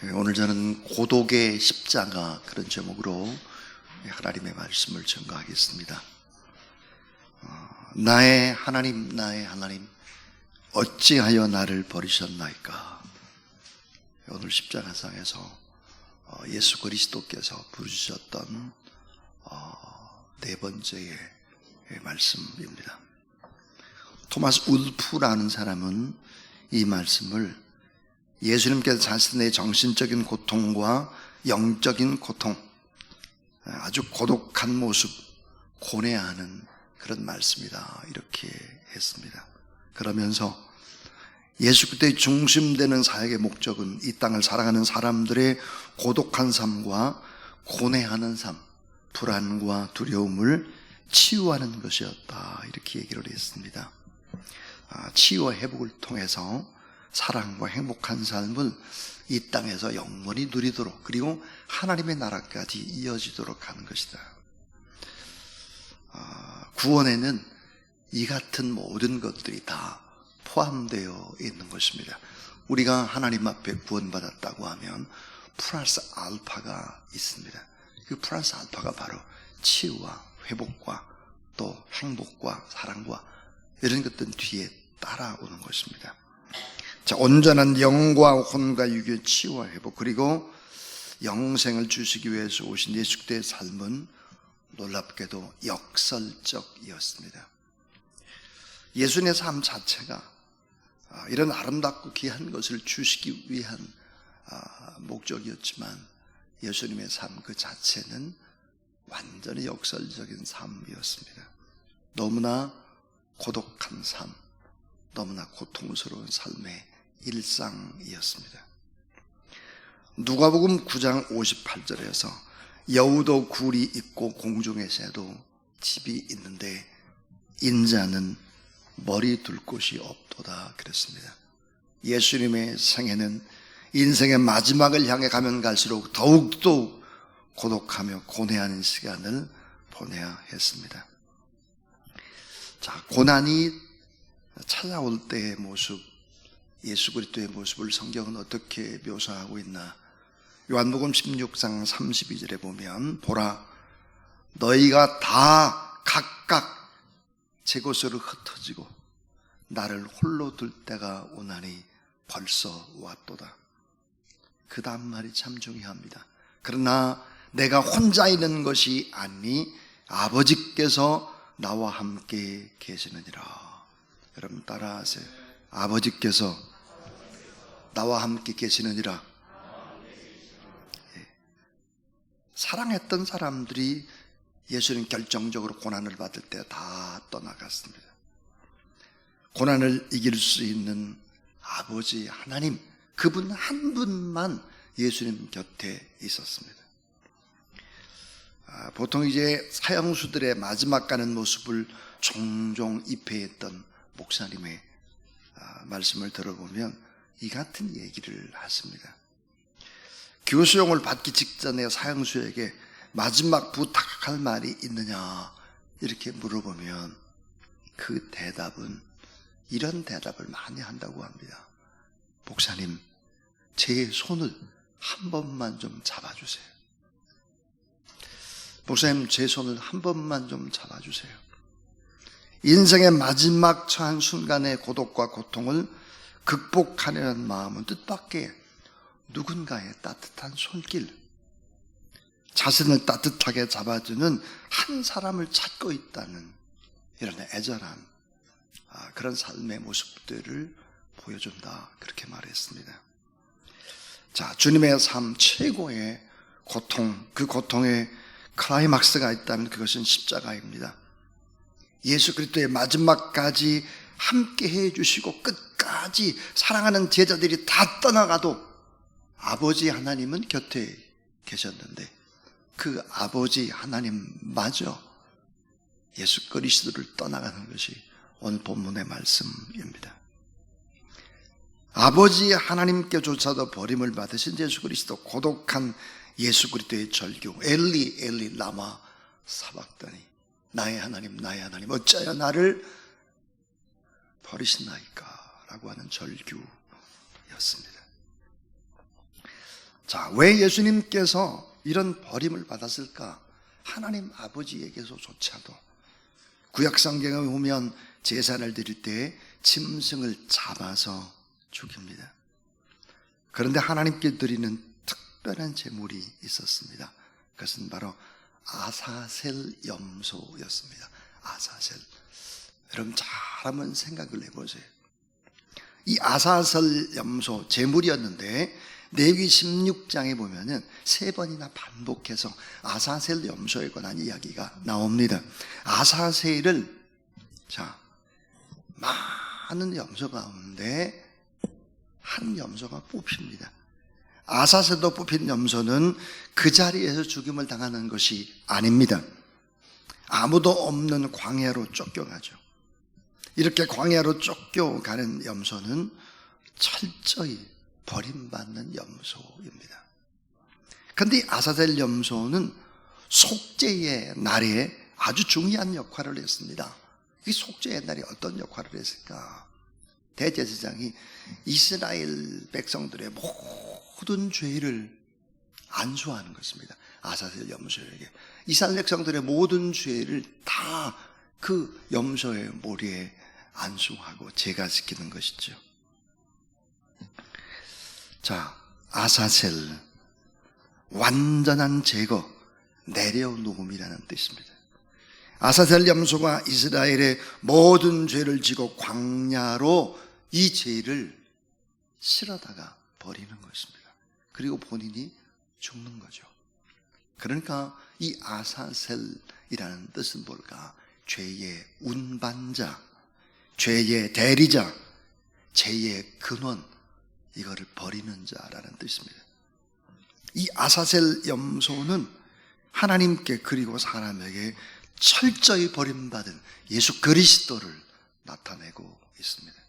오늘 저는 고독의 십자가 그런 제목으로 하나님의 말씀을 전가하겠습니다. 나의 하나님, 나의 하나님, 어찌하여 나를 버리셨나이까. 오늘 십자가상에서 예수 그리스도께서 부르셨던 네 번째의 말씀입니다. 토마스 울프라는 사람은 이 말씀을 예수님께서 자신의 정신적인 고통과 영적인 고통, 아주 고독한 모습, 고뇌하는 그런 말씀이다 이렇게 했습니다. 그러면서 예수 그리스도의 중심되는 사역의 목적은 이 땅을 살아가는 사람들의 고독한 삶과 고뇌하는 삶, 불안과 두려움을 치유하는 것이었다 이렇게 얘기를 했습니다. 치유와 회복을 통해서 사랑과 행복한 삶을 이 땅에서 영원히 누리도록, 그리고 하나님의 나라까지 이어지도록 하는 것이다. 구원에는 이 같은 모든 것들이 다 포함되어 있는 것입니다. 우리가 하나님 앞에 구원받았다고 하면 플러스 알파가 있습니다. 그 플러스 알파가 바로 치유와 회복과 또 행복과 사랑과 이런 것들 뒤에 따라오는 것입니다. 자, 온전한 영과 혼과 육의 치유와 회복, 그리고 영생을 주시기 위해서 오신 예수 그리스도의 삶은 놀랍게도 역설적이었습니다. 예수님의 삶 자체가 이런 아름답고 귀한 것을 주시기 위한 목적이었지만 예수님의 삶 그 자체는 완전히 역설적인 삶이었습니다. 너무나 고독한 삶, 너무나 고통스러운 삶의 일상이었습니다. 누가복음 9장 58절에서 여우도 굴이 있고 공중의 새도 집이 있는데 인자는 머리 둘 곳이 없도다 그랬습니다. 예수님의 생애는 인생의 마지막을 향해 가면 갈수록 더욱더 고독하며 고뇌하는 시간을 보내야 했습니다. 자, 고난이 찾아올 때의 모습, 예수 그리스도의 모습을 성경은 어떻게 묘사하고 있나? 요한복음 16장 32절에 보면 보라, 너희가 다 각각 제 곳으로 흩어지고 나를 홀로 둘 때가 오나니 벌써 왔도다. 그 다음 말이 참 중요합니다. 그러나 내가 혼자 있는 것이 아니니 아버지께서 나와 함께 계시느니라. 여러분 따라하세요. 아버지께서 나와 함께 계시느니라. 사랑했던 사람들이 예수님 결정적으로 고난을 받을 때 다 떠나갔습니다. 고난을 이길 수 있는 아버지 하나님, 그분 한 분만 예수님 곁에 있었습니다. 보통 이제 사형수들의 마지막 가는 모습을 종종 입회했던 목사님의 말씀을 들어보면 이 같은 얘기를 하십니다. 교수형을 받기 직전에 사형수에게 마지막 부탁할 말이 있느냐 이렇게 물어보면 그 대답은 이런 대답을 많이 한다고 합니다. 목사님, 제 손을 한 번만 좀 잡아주세요. 목사님, 제 손을 한 번만 좀 잡아주세요. 인생의 마지막 처한 순간의 고독과 고통을 극복하려는 마음은 뜻밖의 누군가의 따뜻한 손길, 자신을 따뜻하게 잡아주는 한 사람을 찾고 있다는 이런 애절한 그런 삶의 모습들을 보여준다 그렇게 말했습니다. 자, 주님의 삶 최고의 고통, 그 고통의 클라이막스가 있다면 그것은 십자가입니다. 예수 그리스도의 마지막까지 함께 해주시고 끝까지 사랑하는 제자들이 다 떠나가도 아버지 하나님은 곁에 계셨는데 그 아버지 하나님마저 예수 그리스도를 떠나가는 것이 오늘 본문의 말씀입니다. 아버지 하나님께조차도 버림을 받으신 예수 그리스도, 고독한 예수 그리스도의 절규, 엘리 엘리 라마 사박다니, 나의 하나님 나의 하나님 어찌하여 나를 버리시나이까 라고 하는 절규였습니다. 자, 왜 예수님께서 이런 버림을 받았을까? 하나님 아버지에게서조차도 구약성경에 보면 제사를 드릴 때 짐승을 잡아서 죽입니다. 그런데 하나님께 드리는 특별한 제물이 있었습니다. 그것은 바로 아사셀 염소였습니다. 아사셀. 여러분 잘 한번 생각을 해보세요. 이 아사셀 염소 제물이었는데 레위기 16장에 보면은 3번이나 반복해서 아사셀 염소에 관한 이야기가 나옵니다. 아사셀을 많은 염소 가운데 한 염소가 뽑힙니다. 아사셀로 뽑힌 염소는 그 자리에서 죽임을 당하는 것이 아닙니다. 아무도 없는 광야로 쫓겨가죠. 이렇게 광야로 쫓겨가는 염소는 철저히 버림받는 염소입니다. 그런데 아사셀 염소는 속죄의 날에 아주 중요한 역할을 했습니다. 이 속죄의 날에 어떤 역할을 했을까? 대제사장이 이스라엘 백성들의 모든 죄를 안수하는 것입니다. 아사셀 염소에게 이스라엘 백성들의 모든 죄를 다 그 염소의 모리에 안수하고 제가시키는 것이죠. 자, 아사셀, 완전한 제거, 내려놓음이라는 뜻입니다. 아사셀 염소가 이스라엘의 모든 죄를 지고 광야로 이 죄를 실어다가 버리는 것입니다. 그리고 본인이 죽는 거죠. 그러니까 이 아사셀이라는 뜻은 뭘까? 죄의 운반자, 죄의 대리자, 죄의 근원, 이거를 버리는 자라는 뜻입니다. 이 아사셀 염소는 하나님께 그리고 사람에게 철저히 버림받은 예수 그리스도를 나타내고 있습니다.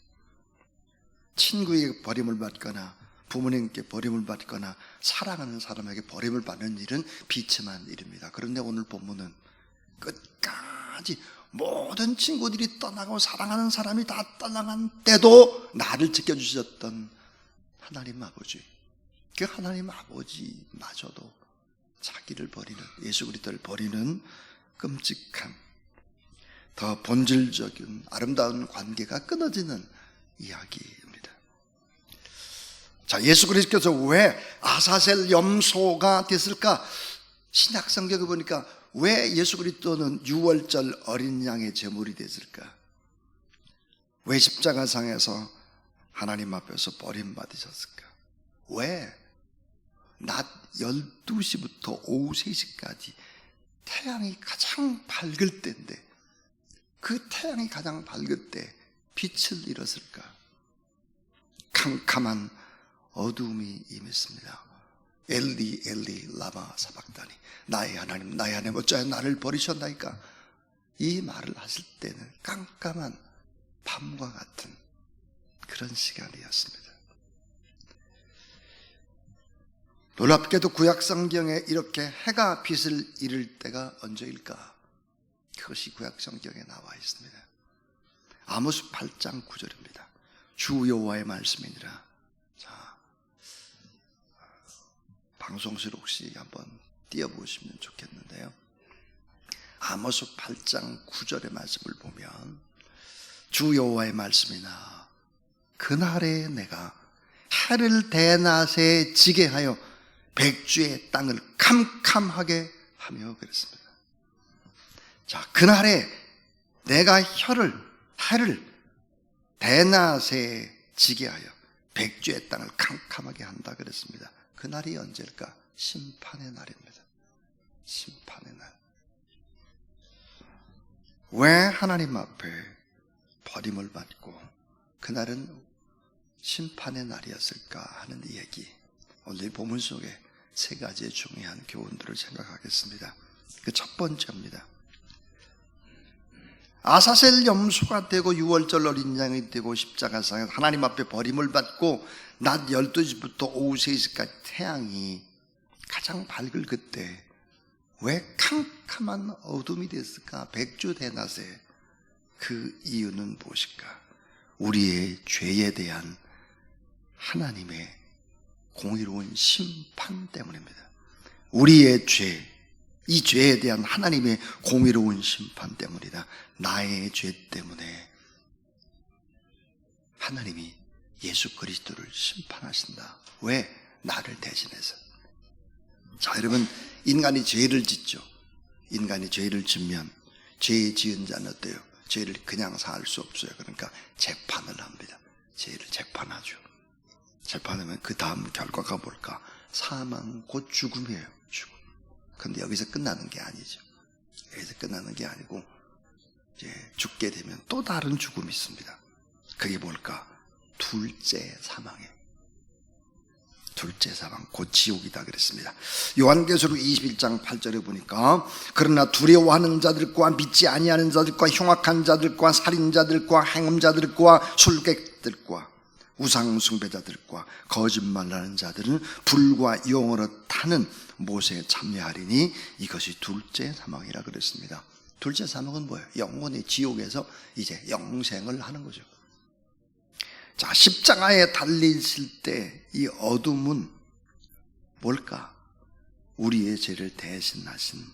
친구에게 버림을 받거나 부모님께 버림을 받거나 사랑하는 사람에게 버림을 받는 일은 비참한 일입니다. 그런데 오늘 본문은 끝까지 모든 친구들이 떠나고 사랑하는 사람이 다 떠나간 때도 나를 지켜주셨던 하나님 아버지, 그 하나님 아버지마저도 자기를 버리는, 예수 그리스도를 버리는 끔찍한, 더 본질적인 아름다운 관계가 끊어지는 이야기입니다. 자, 예수 그리스도께서 왜 아사셀 염소가 됐을까? 신약 성경에 보니까 왜 예수 그리스도는 유월절 어린 양의 제물이 됐을까? 왜 십자가상에서 하나님 앞에서 버림받으셨을까? 왜? 낮 12시부터 오후 3시까지 태양이 가장 밝을 때인데 그 태양이 가장 밝을 때 빛을 잃었을까? 캄캄한 어두움이 임했습니다. 엘리 엘리 라마 사박다니, 나의 하나님 나의 하나님 어찌하여 나를 버리셨나이까? 이 말을 하실 때는 깜깜한 밤과 같은 그런 시간이었습니다. 놀랍게도 구약성경에 이렇게 해가 빛을 잃을 때가 언제일까? 그것이 구약성경에 나와 있습니다. 아모스 8장 9절입니다. 주 여호와의 말씀이니라. 자, 방송실 혹시 한번 띄워보시면 좋겠는데요. 아모스 8장 9절의 말씀을 보면 주 여호와의 말씀이나 그날에 내가 해를 대낮에 지게 하여 백주의 땅을 캄캄하게 하며 그랬습니다. 자, 그날에 내가 해를 대낮에 지게 하여 백주의 땅을 캄캄하게 한다 그랬습니다. 그날이 언제일까? 심판의 날입니다. 심판의 날. 왜 하나님 앞에 버림을 받고 그날은 심판의 날이었을까 하는 얘기, 오늘 본문 속에 3가지의 중요한 교훈들을 생각하겠습니다. 그 첫 번째입니다. 아사셀 염소가 되고 유월절 어린 양이 되고 십자가상에서 하나님 앞에 버림을 받고 낮 12시부터 오후 3시까지 태양이 가장 밝을 그때 왜 캄캄한 어둠이 됐을까? 백주 대낮에. 그 이유는 무엇일까? 우리의 죄에 대한 하나님의 공의로운 심판 때문입니다. 우리의 죄, 이 죄에 대한 하나님의 공의로운 심판 때문이다. 나의 죄 때문에 하나님이 예수 그리스도를 심판하신다. 왜? 나를 대신해서. 자, 여러분, 인간이 죄를 짓죠. 인간이 죄를 짓면 죄 지은 자는 어때요? 죄를 그냥 살 수 없어요. 그러니까 재판을 합니다. 죄를 재판하죠. 재판하면 그 다음 결과가 뭘까? 사망, 곧 죽음이에요. 죽음. 그런데 여기서 끝나는 게 아니죠. 여기서 끝나는 게 아니고 이제 죽게 되면 또 다른 죽음이 있습니다. 그게 뭘까? 둘째 사망이에요. 둘째 사망, 곧 지옥이다 그랬습니다. 요한계시록 21장 8절에 보니까 그러나 두려워하는 자들과 믿지 아니하는 자들과 흉악한 자들과 살인자들과 행음자들과 술객들과 우상숭배자들과 거짓말하는 자들은 불과 용으로 타는 못에 참여하리니 이것이 둘째 사망이라 그랬습니다. 둘째 사망은 뭐예요? 영원히 지옥에서 이제 영생을 하는 거죠. 자, 십자가에 달리실 때 이 어둠은 뭘까? 우리의 죄를 대신하신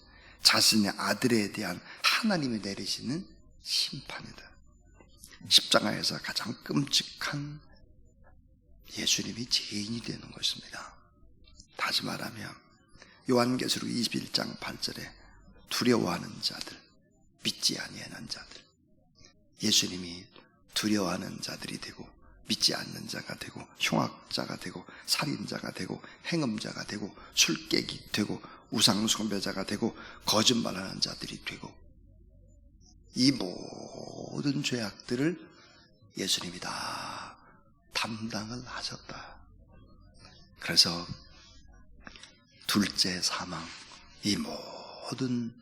자신의 아들에 대한 하나님이 내리시는 심판이다. 십자가에서 가장 끔찍한 예수님이 죄인이 되는 것입니다. 다시 말하면 요한계시록 21장 8절에 두려워하는 자들, 믿지 아니하는 자들, 예수님이 두려워하는 자들이 되고 믿지 않는 자가 되고 흉악자가 되고 살인자가 되고 행음자가 되고 술객이 되고 우상숭배자가 되고 거짓말하는 자들이 되고 이 모든 죄악들을 예수님이 다 담당을 하셨다. 그래서 둘째 사망, 이 모든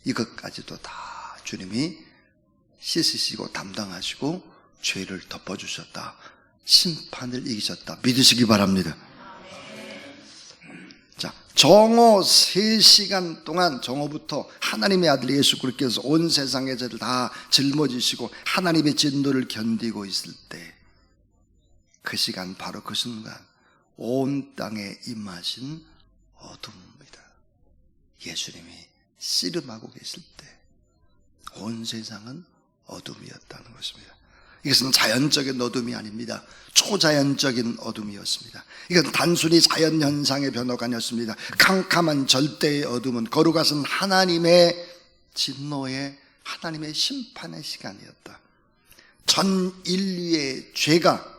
이것까지도 다 주님이 씻으시고 담당하시고 죄를 덮어주셨다. 심판을 이기셨다. 믿으시기 바랍니다. 자, 정오 3시간 동안 정오부터 하나님의 아들 예수 그리스도께서 온 세상의 죄를 다 짊어지시고 하나님의 진노를 견디고 있을 때 그 시간, 바로 그 순간 온 땅에 임하신 어둠입니다. 예수님이 씨름하고 계실 때 온 세상은 어둠이었다는 것입니다. 이것은 자연적인 어둠이 아닙니다. 초자연적인 어둠이었습니다. 이건 단순히 자연현상의 변화가 아니었습니다. 캄캄한 절대의 어둠은 거룩하신 하나님의 진노의, 하나님의 심판의 시간이었다. 전 인류의 죄가,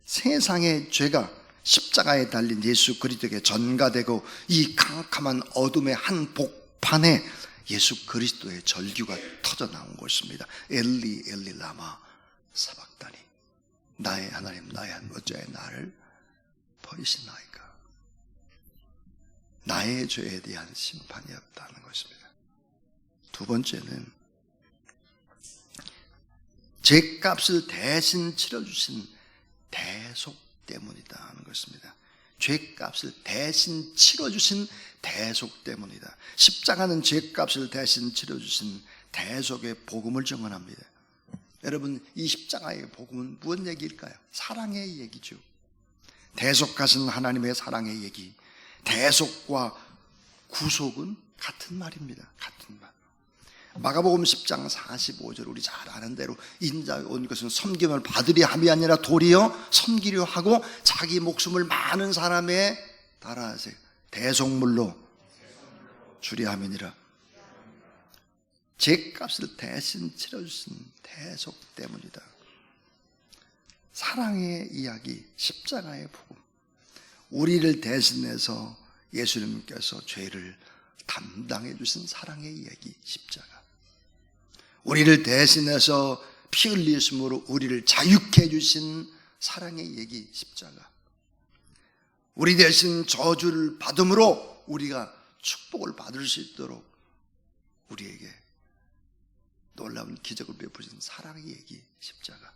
세상의 죄가 십자가에 달린 예수 그리스도에게 전가되고 이 캄캄한 어둠의 한 복판에 예수 그리스도의 절규가 터져 나온 것입니다. 엘리 엘리 라마 사박다니, 나의 하나님 나의 하나님 어찌하여 나를 버리시나이까. 나의 죄에 대한 심판이었다는 것입니다. 두 번째는 죄값을 대신 치러주신 대속 때문이다 하는 것입니다. 죄값을 대신 치러주신 대속 때문이다. 십자가는 죄값을 대신 치러주신 대속의 복음을 증언합니다. 여러분, 이 십자가의 복음은 무슨 얘기일까요? 사랑의 얘기죠. 대속하신 하나님의 사랑의 얘기. 대속과 구속은 같은 말입니다. 같은 말. 마가복음 10장 45절 우리 잘 아는 대로 인자에 온 것은 섬김을 받으려 함이 아니라 도리어 섬기려 하고 자기 목숨을 많은 사람의 따라하세요. 대속물로 주려 함이니라. 죄값을 대신 치러주신 대속 때문이다. 사랑의 이야기, 십자가의 복음. 우리를 대신해서 예수님께서 죄를 담당해 주신 사랑의 이야기, 십자가. 우리를 대신해서 피 흘리심으로 우리를 자유케 해주신 사랑의 얘기, 십자가. 우리 대신 저주를 받음으로 우리가 축복을 받을 수 있도록 우리에게 놀라운 기적을 베푸신 사랑의 얘기, 십자가.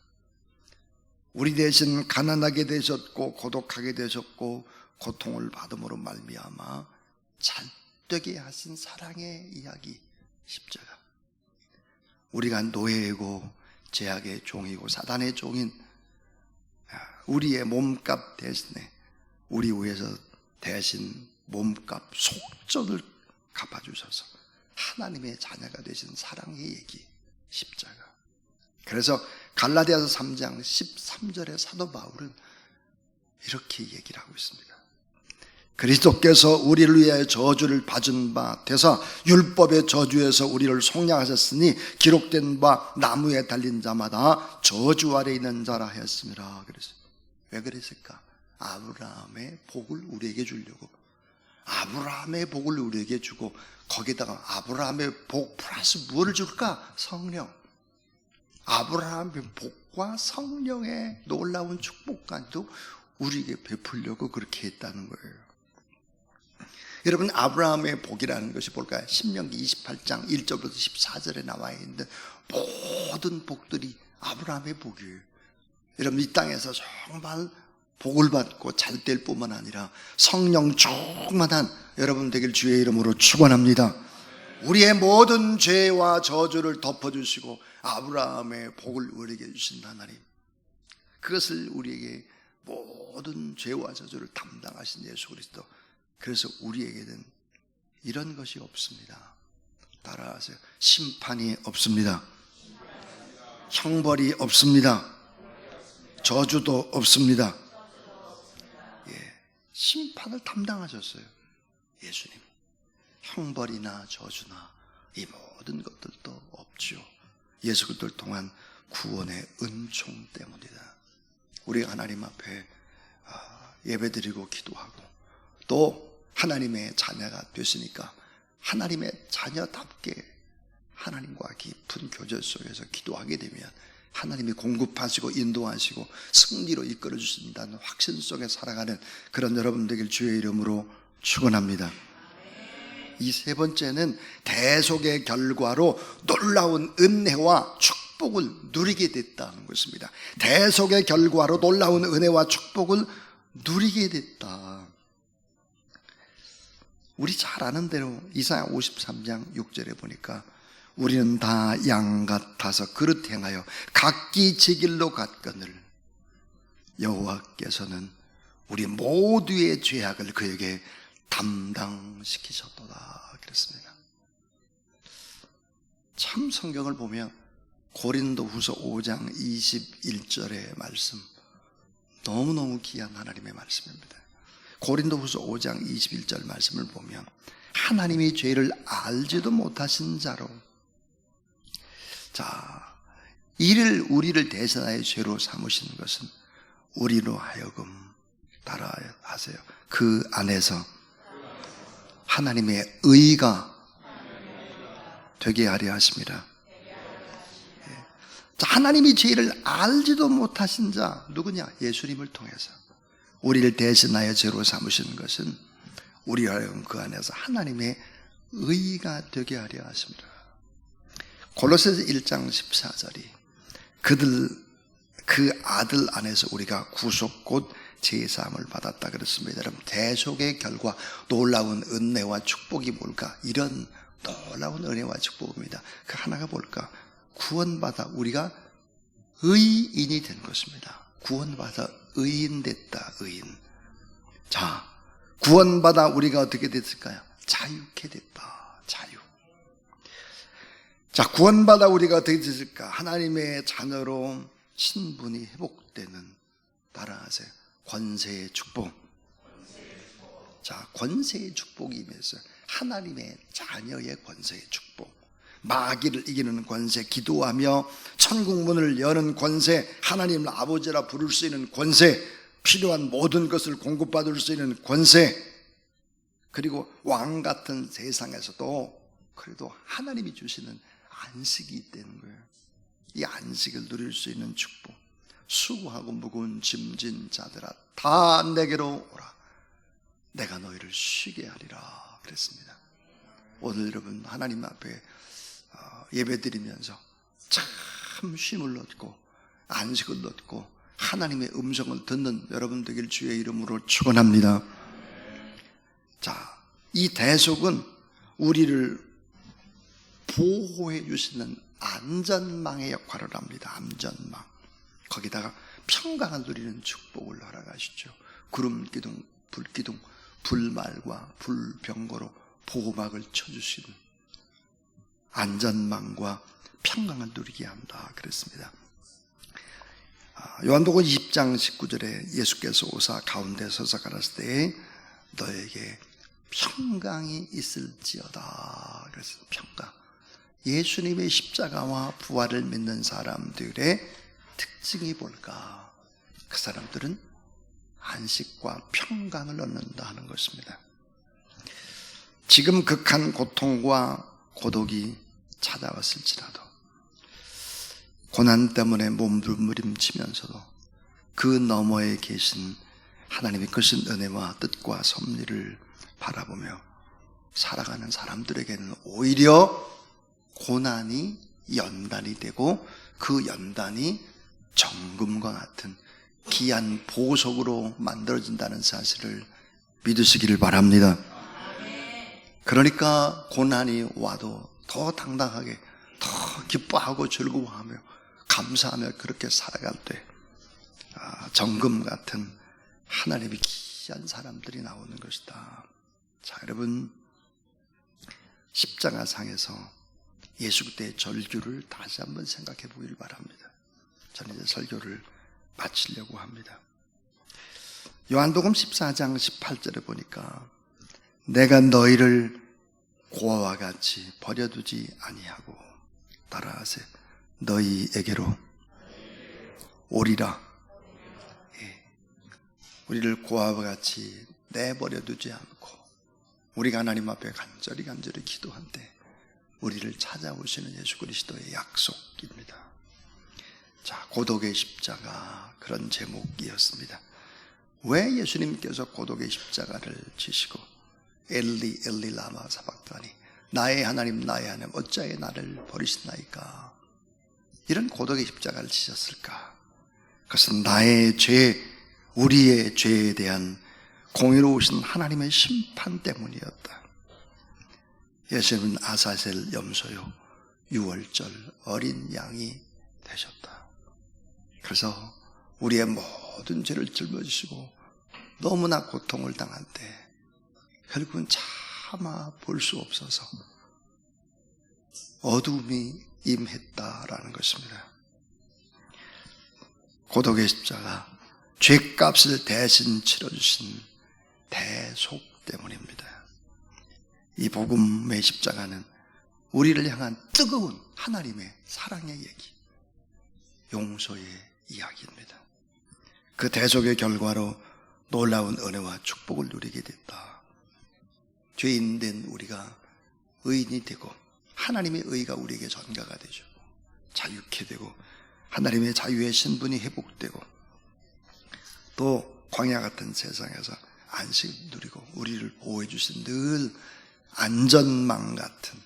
우리 대신 가난하게 되셨고 고독하게 되셨고 고통을 받음으로 말미암아 잘되게 하신 사랑의 이야기, 십자가. 우리가 노예이고 죄악의 종이고 사단의 종인 우리의 몸값 대신에 우리 위해서 대신 몸값 속전을 갚아주셔서 하나님의 자녀가 되신 사랑의 얘기, 십자가. 그래서 갈라디아서 3장 13절에 사도 바울은 이렇게 얘기를 하고 있습니다. 그리스도께서 우리를 위해 저주를 받은 바 되사 율법의 저주에서 우리를 속량하셨으니 기록된 바 나무에 달린 자마다 저주 아래 있는 자라 하였습니다. 그랬어요. 왜 그랬을까? 아브라함의 복을 우리에게 주려고. 아브라함의 복을 우리에게 주고 거기다가 아브라함의 복 플러스 무엇을 줄까? 성령. 아브라함의 복과 성령의 놀라운 축복까지도 우리에게 베풀려고 그렇게 했다는 거예요. 여러분, 아브라함의 복이라는 것이 뭘까요? 신명기 28장 1절부터 14절에 나와 있는 모든 복들이 아브라함의 복이에요. 여러분, 이 땅에서 정말 복을 받고 잘 될 뿐만 아니라 성령 충만한 여러분 되길 주의 이름으로 축원합니다. 우리의 모든 죄와 저주를 덮어주시고 아브라함의 복을 우리에게 주신 하나님, 그것을 우리에게 모든 죄와 저주를 담당하신 예수 그리스도. 그래서 우리에게는 이런 것이 없습니다. 따라하세요. 심판이 없습니다. 형벌이 없습니다. 저주도 없습니다. 심판을 담당하셨어요. 예수님이. 형벌이나 저주나 이 모든 것들도 없죠. 예수 그리스도를 통한 구원의 은총 때문이다. 우리가 하나님 앞에 예배드리고 기도하고 또 하나님의 자녀가 됐으니까 하나님의 자녀답게 하나님과 깊은 교제 속에서 기도하게 되면 하나님이 공급하시고 인도하시고 승리로 이끌어 주신다는 확신 속에 살아가는 그런 여러분 되길 주의 이름으로 축원합니다. 이 세 번째는 대속의 결과로 놀라운 은혜와 축복을 누리게 됐다는 것입니다. 대속의 결과로 놀라운 은혜와 축복을 누리게 됐다. 우리 잘 아는 대로 이사야 53장 6절에 보니까 우리는 다 양 같아서 그릇 행하여 각기 지 길로 갔거늘 여호와께서는 우리 모두의 죄악을 그에게 담당시키셨도다 그랬습니다. 참 성경을 보면 고린도후서 5장 21절의 말씀, 너무너무 귀한 하나님의 말씀입니다. 고린도후서 5장 21절 말씀을 보면 하나님이 죄를 알지도 못하신 자로, 자, 이를 우리를 대신하여 죄로 삼으신 것은 우리로 하여금 따라하세요. 그 안에서 하나님의 의가 되게 하려 하십니다. 자, 하나님이 죄를 알지도 못하신 자 누구냐? 예수님을 통해서 우리를 대신하여 죄로 삼으신 것은 우리로 하여금 그 안에서 하나님의 의가 되게 하려 하십니다. 골로새서 1장 14절이 그 아들 안에서 우리가 구속 곧 제사함을 받았다 그랬습니다. 여러분, 대속의 결과 놀라운 은혜와 축복이 뭘까? 이런 놀라운 은혜와 축복입니다. 그 하나가 뭘까? 구원받아 우리가 의인이 된 것입니다. 구원받아 의인 됐다. 의인. 자, 구원받아 우리가 어떻게 됐을까요? 자유케 됐다. 자유. 자, 구원받아 우리가 어떻게 됐을까? 하나님의 자녀로 신분이 회복되는, 따라하세요, 권세의 축복. 자, 권세의 축복이 임해서 하나님의 자녀의 권세의 축복, 마귀를 이기는 권세, 기도하며 천국 문을 여는 권세, 하나님 아버지라 부를 수 있는 권세, 필요한 모든 것을 공급받을 수 있는 권세, 그리고 왕 같은 세상에서도 그래도 하나님이 주시는 안식이 있다는 거예요. 이 안식을 누릴 수 있는 축복. 수고하고 무거운 짐진 자들아 다 내게로 오라, 내가 너희를 쉬게 하리라 그랬습니다. 오늘 여러분 하나님 앞에 예배드리면서 참 쉼을 얻고 안식을 얻고 하나님의 음성을 듣는 여러분 되길 주의 이름으로 축원합니다. 자, 이 대속은 우리를 보호해 주시는 안전망의 역할을 합니다. 안전망. 거기다가 평강을 누리는 축복을 허락하시죠. 구름 기둥 불기둥, 불말과 불병거로 보호막을 쳐주시는 안전망과 평강을 누리게 한다 그랬습니다. 요한복음 20장 19절에 예수께서 오사 가운데 서서 가라사대 때 너에게 평강이 있을지어다. 그래서 평강. 예수님의 십자가와 부활을 믿는 사람들의 특징이 뭘까? 그 사람들은 안식과 평강을 얻는다 하는 것입니다. 지금 극한 고통과 고독이 찾아왔을지라도 고난 때문에 몸부림치면서도 그 너머에 계신 하나님의 크신 은혜와 뜻과 섭리를 바라보며 살아가는 사람들에게는 오히려 고난이 연단이 되고 그 연단이 정금과 같은 귀한 보석으로 만들어진다는 사실을 믿으시기를 바랍니다. 그러니까 고난이 와도 더 당당하게 더 기뻐하고 즐거워하며 감사하며 그렇게 살아갈 때 정금 같은 하나님의 귀한 사람들이 나오는 것이다. 자, 여러분, 십자가상에서 예수 그리스도의 절규를 다시 한번 생각해 보길 바랍니다. 저는 이제 설교를 마치려고 합니다. 요한복음 14장 18절에 보니까 내가 너희를 고아와 같이 버려두지 아니하고 따라하세 너희에게로 오리라. 우리를 고아와 같이 내버려두지 않고 우리가 하나님 앞에 간절히 기도할 때 우리를 찾아오시는 예수 그리스도의 약속입니다. 자, 고독의 십자가, 그런 제목이었습니다. 왜 예수님께서 고독의 십자가를 지시고 엘리 엘리 라마 사박다니 나의 하나님 어찌하여 나를 버리시나이까, 이런 고독의 십자가를 지셨을까? 그것은 나의 죄, 우리의 죄에 대한 공의로우신 하나님의 심판 때문이었다. 예수님은 아사셀 염소요 6월절 어린 양이 되셨다. 그래서 우리의 모든 죄를 짊어지시고 너무나 고통을 당할 때 결국은 차마 볼 수 없어서 어둠이 임했다라는 것입니다. 고독의 십자가, 죄값을 대신 치러주신 대속 때문입니다. 이 복음의 십자가는 우리를 향한 뜨거운 하나님의 사랑의 얘기, 용서의 이야기입니다. 그 대속의 결과로 놀라운 은혜와 축복을 누리게 됐다. 죄인 된 우리가 의인이 되고 하나님의 의가 우리에게 전가가 되죠. 자유케 되고 하나님의 자유의 신분이 회복되고 또 광야 같은 세상에서 안식 누리고 우리를 보호해 주신 늘 안전망 같은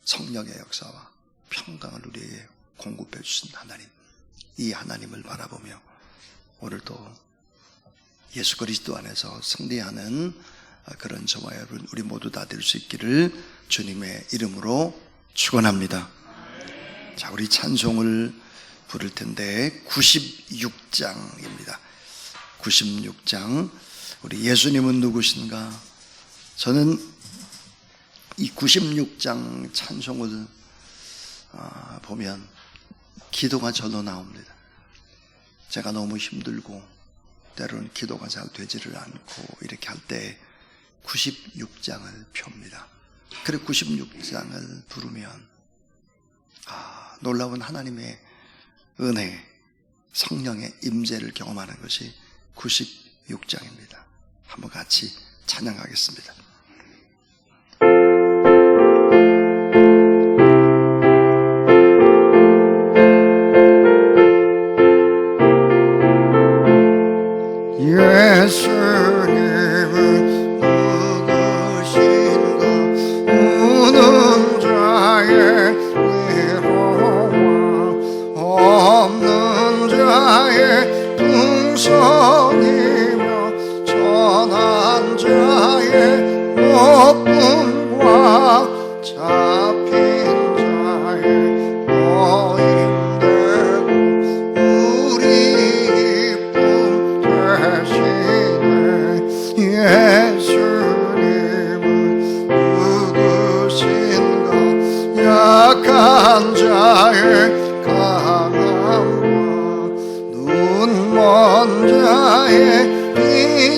성령의 역사와 평강을 우리에게 공급해 주신 하나님, 이 하나님을 바라보며 오늘도 예수 그리스도 안에서 승리하는 그런 저와 여러분 우리 모두 다 될 수 있기를 주님의 이름으로 축원합니다. 자, 우리 찬송을 부를 텐데 96장입니다. 96장. 우리 예수님은 누구신가? 저는 이 96장 찬송을 보면 기도가 절로 나옵니다. 제가 너무 힘들고 때로는 기도가 잘 되지를 않고 이렇게 할 때 96장을 펴옵니다. 그리고 96장을 부르면 놀라운 하나님의 은혜, 성령의 임재를 경험하는 것이 96장입니다. 한번 같이 찬양하겠습니다. 예수님은 누구신가? 우는 자의 위로와 없는 자의 풍성이며 천한 자의 자의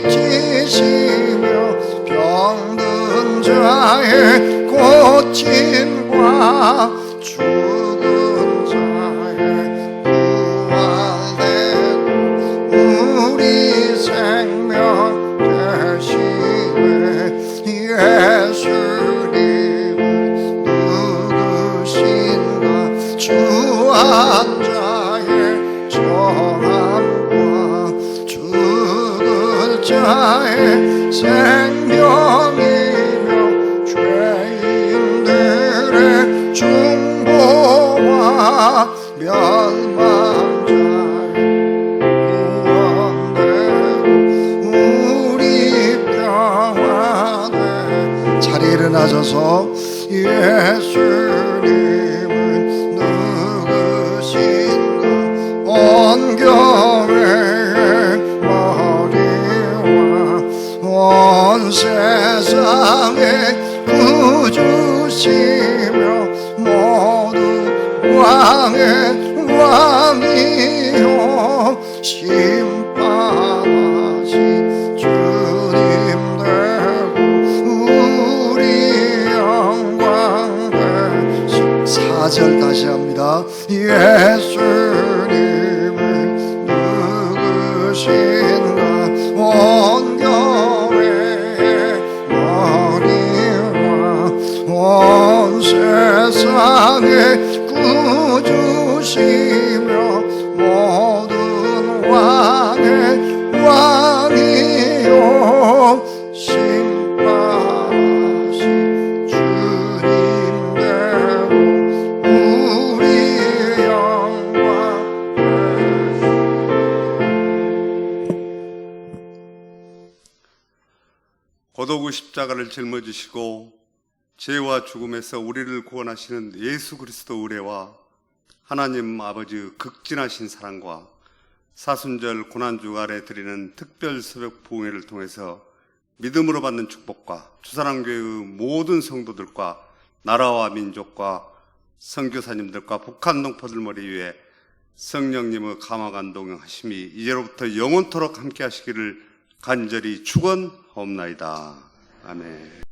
빛이시며 병든 자의 고침과 죽은 자의 부활되고 우리 생명 되시네. 예수님은 누구신가? 주한 자의 정함과 죽을 자의 생명이며 죄인들의 중보와 멸망자의 구원되고 우리 평화되. 자리에 일어나셔서 예수님은 누구신가? 온 교회의 머리와 온 세상의 구주시며 모두 왕의 왕이요 심판하신 주님 되고 우리 영광 되시. 4절 다시 합니다. 예수님은 누구신가? 온 교회의 머리와 온 세상의 구주시며 모든 왕의 왕이요 심판하신 주님 되고 우리 영광 고도구 십자가를 짊어지시고 죄와 죽음에서 우리를 구원하시는 예수 그리스도 의뢰와 하나님 아버지의 극진하신 사랑과 사순절 고난주간에 드리는 특별 새벽 부흥회를 통해서 믿음으로 받는 축복과 주사랑교회의 모든 성도들과 나라와 민족과 선교사님들과 북한 동포들 머리 위에 성령님의 감화감 동행하심이 이제로부터 영원토록 함께 하시기를 간절히 축원하옵나이다. 아멘.